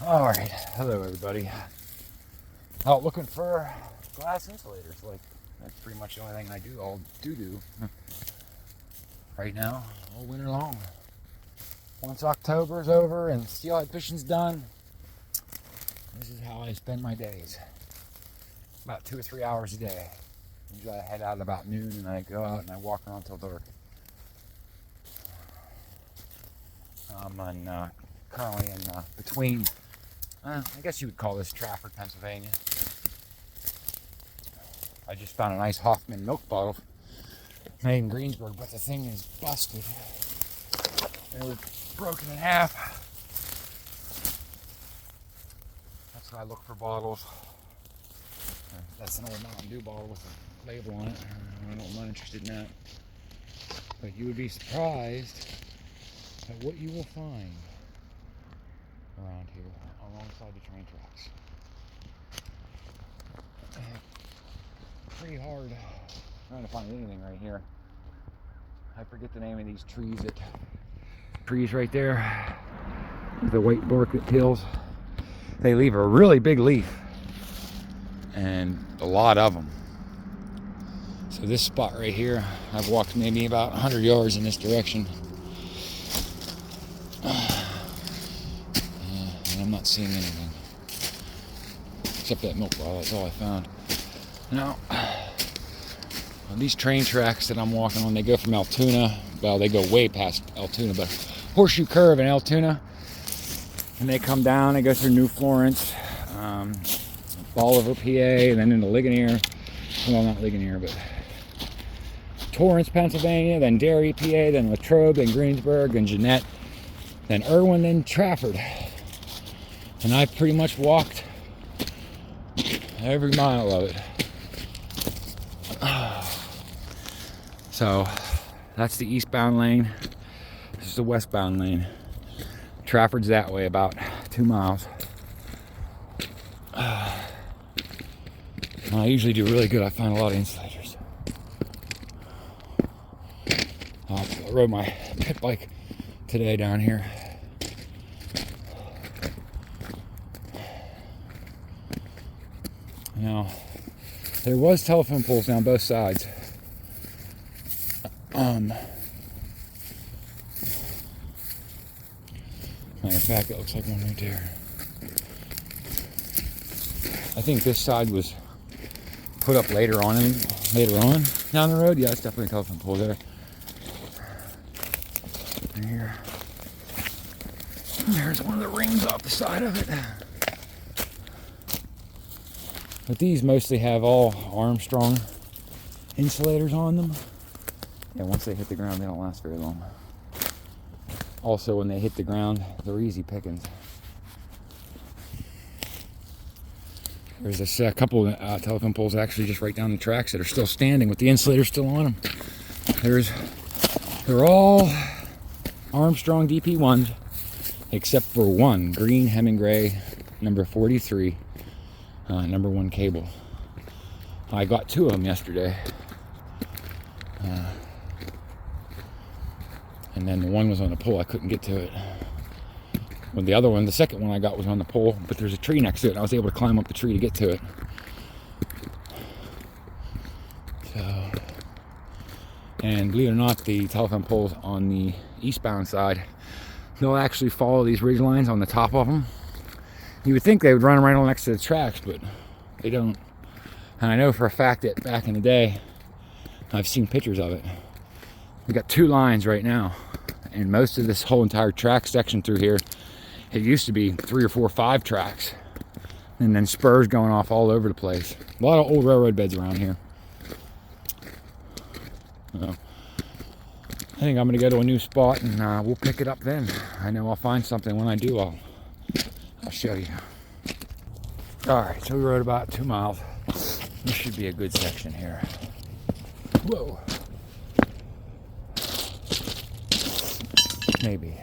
All right, hello everybody. Out looking for glass insulators. Like that's pretty much the only thing I do. I'll do right now, all winter long. Once October's over and steelhead fishing's done, this is how I spend my days. About 2 or 3 hours a day. Usually I head out about noon and I go out and I walk around till dark. I'm currently in between. I guess you would call this Trafford, Pennsylvania. I just found a nice Hoffman milk bottle made in Greensburg, but the thing is busted. It was broken in half. That's why I look for bottles. That's an old Mountain Dew bottle with a label on it. I'm not interested in that. But you would be surprised at what you will find around here alongside the train tracks. Pretty hard trying to find anything right here. I forget the name of these trees right there with the white bark that peels. They leave a really big leaf and a lot of them. So this spot right here, I've walked maybe about 100 yards in this direction. And I'm not seeing anything. Except that milk bottle, that's all I found. Now, these train tracks that I'm walking on, they go from Altoona, well, they go way past Altoona, but Horseshoe Curve in Altoona, and they come down, they go through New Florence, Bolivar, PA, and then into Ligonier, well, not Ligonier, but Torrance, Pennsylvania, then Derry, PA, then Latrobe, then Greensburg, then Jeanette, then Irwin, then Trafford. And I pretty much walked every mile of it. So that's the eastbound lane. This is the westbound lane. Trafford's that way about 2 miles. I usually do really good. I find a lot of insulators. I rode my pit bike today down here. Now, there was telephone poles down both sides. Matter of fact, it looks like one right there. I think this side was put up later on down the road. Yeah, it's definitely a telephone pole there. And here, there's one of the rings off the side of it. But these mostly have all Armstrong insulators on them. And once they hit the ground, they don't last very long. Also, when they hit the ground, they're easy pickings. There's this couple of telephone poles actually just right down the tracks that are still standing with the insulator still on them. They're all Armstrong DP1s, except for one, green Hemingway number 43, number 1 cable. I got 2 of them yesterday. And then the one was on the pole, I couldn't get to it. When the other one, the second one I got was on the pole, but there's a tree next to it, and I was able to climb up the tree to get to it. So, and believe it or not, the telephone poles on the eastbound side, they'll actually follow these ridge lines on the top of them. You would think they would run right on next to the tracks, but they don't. And I know for a fact that back in the day, I've seen pictures of it. We got 2 lines right now, and most of this whole entire track section through here, it used to be 3 or 4 or 5 tracks, and then spurs going off all over the place. A lot of old railroad beds around here. So, I think I'm gonna go to a new spot, and we'll pick it up then. I know I'll find something. When I do, I'll show you. All right, so we rode about 2 miles. This should be a good section here. Whoa. Maybe.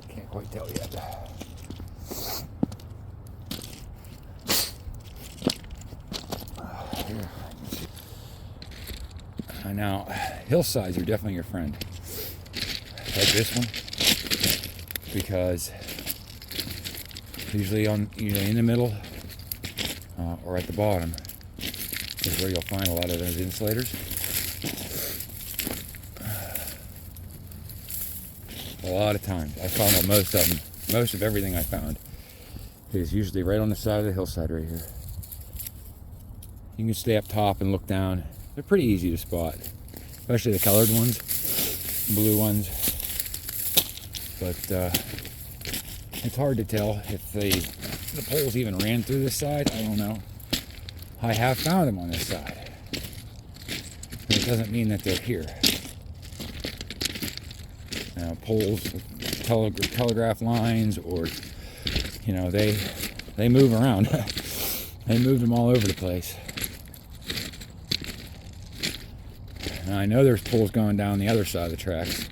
Can't quite tell yet. Here, Now, hillsides are definitely your friend. Like this one, because usually in the middle or at the bottom is where you'll find a lot of those insulators. A lot of times, I found that most of everything I found is usually right on the side of the hillside right here. You can stay up top and look down. They're pretty easy to spot, especially the colored ones, blue ones. But it's hard to tell if the poles even ran through this side. I don't know. I have found them on this side, but it doesn't mean that they're here. Poles, telegraph lines, or they move around. They move them all over the place. And I know there's poles going down the other side of the tracks,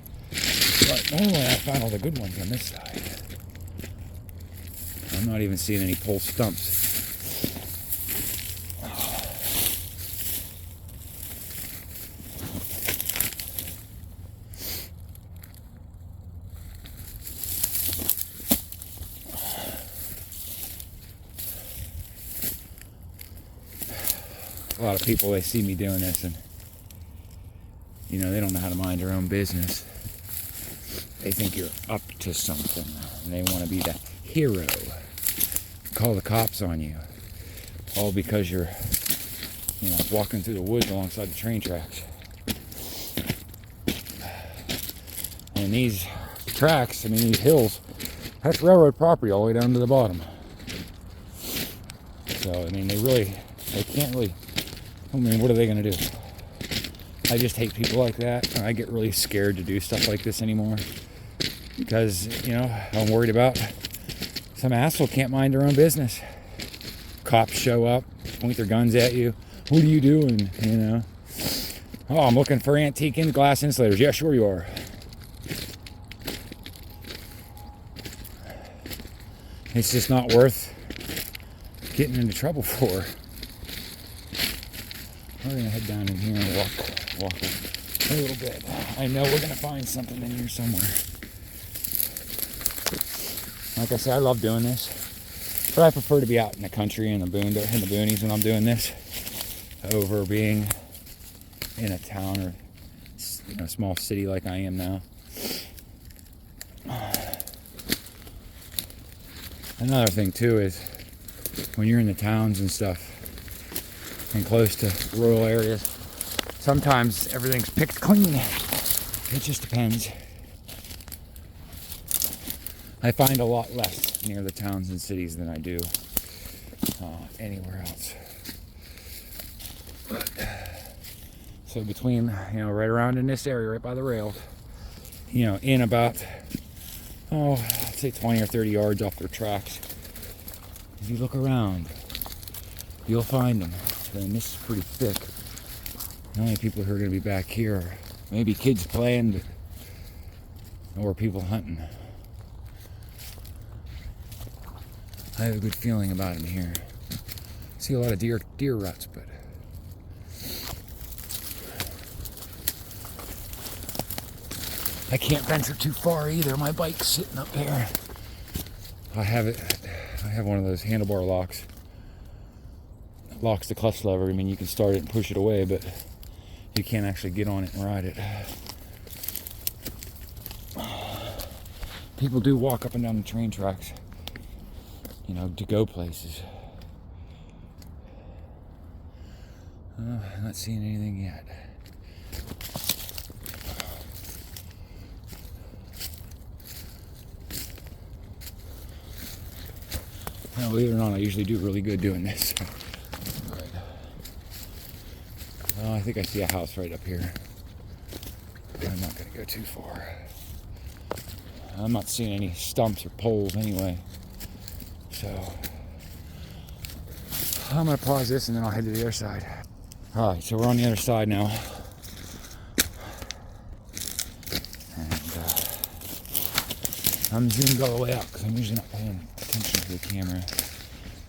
but normally I find all the good ones on this side. I'm not even seeing any pole stumps. A lot of people, they see me doing this and they don't know how to mind their own business. They think you're up to something and they want to be the hero. Call the cops on you. All because you're walking through the woods alongside the train tracks. And these tracks, these hills, that's railroad property all the way down to the bottom. So they can't really, what are they going to do? I just hate people like that, and I get really scared to do stuff like this anymore because, I'm worried about some asshole can't mind their own business. Cops show up, point their guns at you. What are you doing, Oh, I'm looking for antique glass insulators. Yeah, sure you are. It's just not worth getting into trouble for. We're going to head down in here and walk a little bit. I know we're going to find something in here somewhere. Like I said, I love doing this, but I prefer to be out in the country, in the boonies when I'm doing this, over being in a town or a small city like I am now. Another thing too is when you're in the towns and stuff and close to rural areas, sometimes everything's picked clean. It just depends. I find a lot less near the towns and cities than I do anywhere else. So between, right around in this area, right by the rail, in about, I'd say 20 or 30 yards off their tracks, if you look around, you'll find them. And this is pretty thick. The only people who are going to be back here are maybe kids playing or people hunting. I have a good feeling about them here. See a lot of deer ruts, but I can't venture too far either. My bike's sitting up here. I have one of those handlebar locks. It locks the clutch lever. You can start it and push it away, but you can't actually get on it and ride it. People do walk up and down the train tracks, to go places. I'm not seeing anything yet. Now, believe it or not, I usually do really good doing this. Right. Well, I think I see a house right up here. I'm not going to go too far. I'm not seeing any stumps or poles anyway. So, I'm going to pause this and then I'll head to the other side. Alright, so we're on the other side now. And I'm zoomed all the way out because I'm usually not paying attention to the camera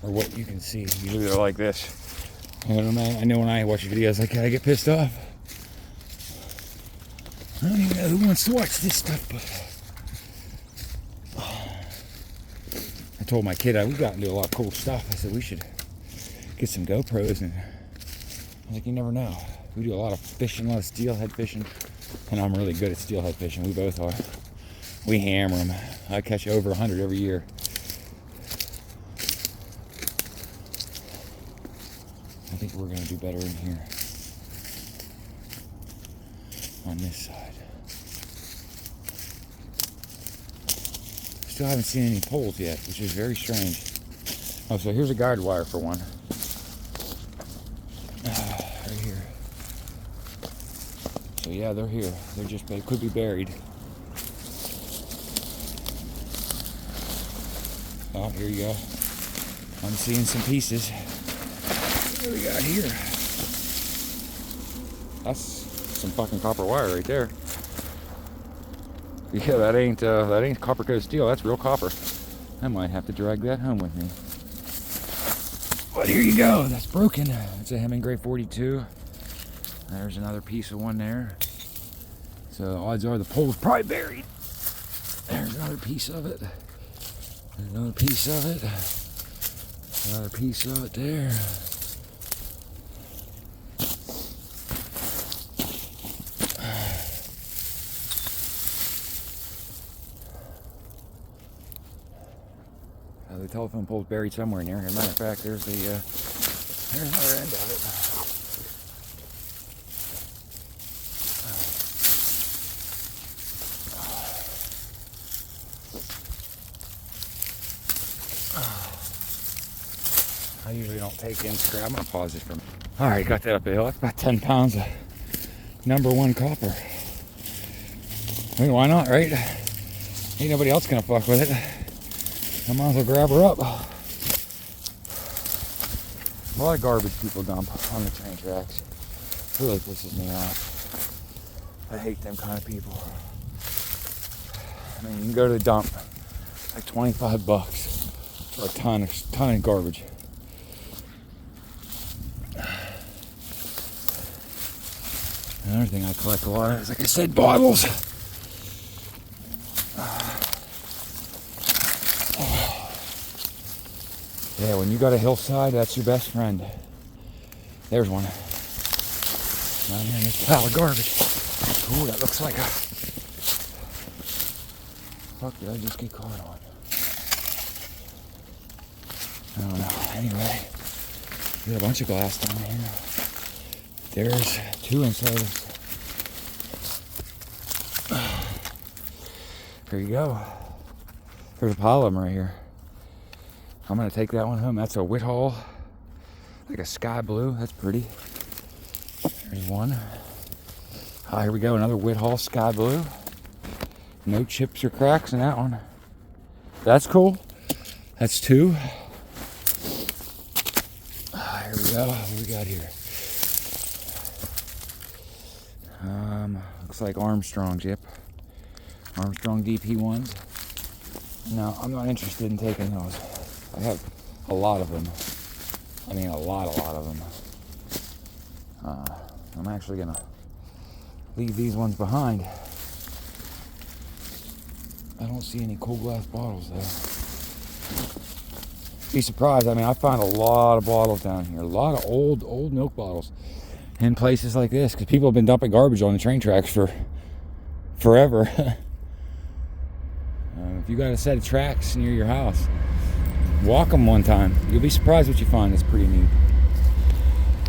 or what you can see. Usually they're like this. I know when I watch videos, I get pissed off. I don't even know who wants to watch this stuff, but I told my kid we got into a lot of cool stuff. I said we should get some GoPros, and I was like, you never know. We do a lot of fishing, a lot of steelhead fishing, and I'm really good at steelhead fishing. We both are. We hammer them. I catch over 100 every year. I think we're going to do better in here on this side. Still haven't seen any poles yet, which is very strange. Oh, so here's a guide wire for one. Right here. So yeah, they're here. They could be buried. Oh, here you go. I'm seeing some pieces. What do we got here? That's some fucking copper wire right there. Yeah, that ain't copper coated steel. That's real copper. I might have to drag that home with me. But here you go. That's broken. It's a Hemingway 42. There's another piece of one there. So odds are the pole's probably buried. There's another piece of it. There's another piece of it. Another piece of it there. The telephone pole's buried somewhere in there. As a matter of fact, there's another end of it. I usually don't take in scrap. I'm gonna pause this for a minute. All right, got that up the hill. That's about 10 pounds of #1 copper. I mean, why not, right? Ain't nobody else gonna fuck with it. I might as well grab her up. A lot of garbage people dump on the train tracks. It really pisses me off. I hate them kind of people. I mean, you can go to the dump, like $25 for a ton of garbage. Another thing I collect a lot of is, like I said, bottles. Yeah, when you got a hillside, that's your best friend. There's one. Down here in this pile of garbage. Ooh, that looks like a... Fuck, did I just get caught on? I don't know. Anyway, there's a bunch of glass down here. There's 2 insulators. There you go. There's a pile of them right here. I'm gonna take that one home. That's a Whitehall, like a sky blue. That's pretty. There's one. Here we go, another Whitehall sky blue. No chips or cracks in that one. That's cool. That's 2. Here we go. What do we got here? Looks like Armstrong's. Yep. Armstrong DP1s. No, I'm not interested in taking those. I have a lot of them. I mean, a lot of them. I'm actually gonna leave these ones behind. I don't see any cool glass bottles though. Be surprised. I mean, I find a lot of bottles down here. A lot of old milk bottles in places like this, because people have been dumping garbage on the train tracks for forever. If you got a set of tracks near your house, walk them one time. You'll be surprised what you find. It's pretty neat.